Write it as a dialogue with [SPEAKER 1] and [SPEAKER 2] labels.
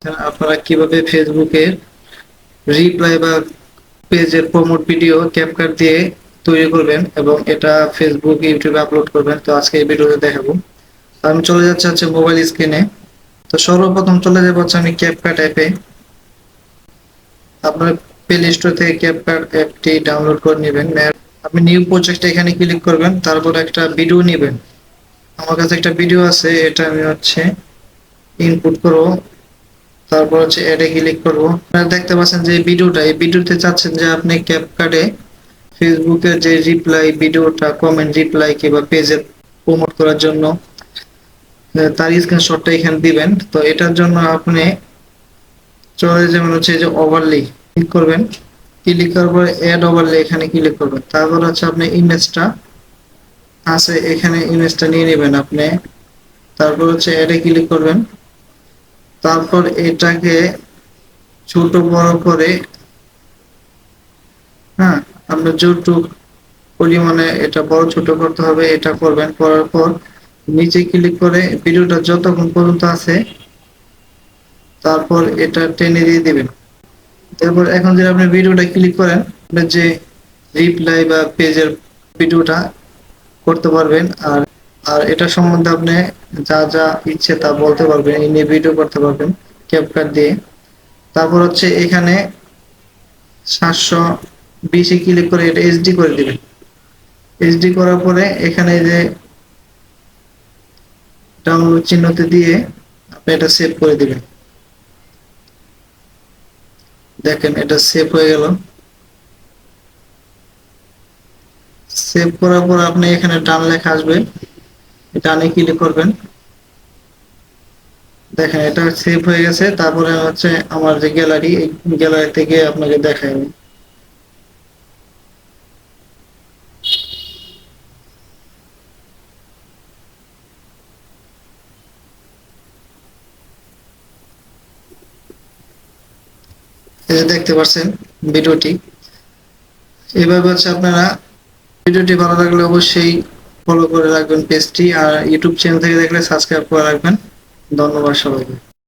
[SPEAKER 1] আপনারা কিভাবে ফেসবুকে রিপ্লাই বা পেজের প্রমোট ভিডিও ক্যাপকাট দিয়ে তৈরি করবেন এবং এটা ফেসবুক ইউটিউবে আপলোড করবেন। তো আজকে এই ভিডিওতে দেখাবো। আমি চলে যাচ্ছি হচ্ছে মোবাইল স্ক্রিনে। তো সর্বপ্রথম চলে যাবো হচ্ছে আমি ক্যাপকাট অ্যাপে। আপনার প্লে স্টোর থেকে ক্যাপকাট অ্যাপটি ডাউনলোড করে নেবেন। আপনি নিউ প্রজেক্টে এখানে ক্লিক করবেন, তারপর একটা ভিডিও নেবেন। আমার কাছে একটা ভিডিও আছে, এটা আমি হচ্ছে ইনপুট করব। তারপর হচ্ছে অ্যাডে ক্লিক করব। আপনারা দেখতে পাচ্ছেন যে এই ভিডিওতে চাচ্ছেন যে আপনি ক্যাপকাটে ফেসবুকের যে রিপ্লাই ভিডিওটা, কমেন্ট রিপ্লাই কিংবা পেজে প্রমোট করার জন্য তার স্ক্রিনশটটা এখানে দিবেন। তো এটার জন্য আপনি চলে যাবেন হচ্ছে যে ওভারলে ক্লিক করবেন। ক্লিক করার পরে অ্যাড ওভারলে এখানে ক্লিক করবেন। তারপর হচ্ছে আপনি ইমেজটা আছে, এখানে ইমেজটা নিয়ে নেবেন আপনি। তারপর হচ্ছে অ্যাডে ক্লিক করবেন। তারপর এটাকে ছোট বড় করে, হ্যাঁ, আপনার যতটুক পরিমাণে এটা বড় ছোট করতে হবে এটা করবেন। করার পর নিচে ক্লিক করে ভিডিওটা যতক্ষণ পর্যন্ত আছে তারপর এটা টেনে দিয়ে দিবেন। তারপর এখন যদি আপনি ভিডিওটা ক্লিক করেন, আপনার যে রিপ্লাই বা পেজের ভিডিওটা করতে পারবেন। আর আর এটা সম্বন্ধে আপনি যা যা ইচ্ছে তা বলতে পারবেন, এই নিয়ে ভিডিও করতে পারবেন ক্যাপকাট দিয়ে। তারপর হচ্ছে এখানে 720 ক্লিক করে এটা এইচডি করে দিবেন। এইচডি করার পরে এখানে যে ডাউনলোড চিহ্নতে দিয়ে আপনি এটা সেভ করে দিবেন। দেখেন এটা সেভ হয়ে গেল। সেভ করার পর আপনি এখানে ডান লেখা আসবে, ডানে ক্লিক করবেন। দেখেন এটা সেভ হয়ে গেছে। তারপরে হচ্ছে আমার যে গ্যালারি, এই গ্যালারি থেকে আপনাকে দেখাই আমি। এই যে দেখতে পাচ্ছেন ভিডিওটি। এইভাবে হচ্ছে আপনারা, ভিডিওটি ভালো লাগলে অবশ্যই ফলো করে রাখবেন পেজটি, আর ইউটিউব চ্যানেল থেকে দেখলে সাবস্ক্রাইব করে রাখবেন। ধন্যবাদ সবাইকে।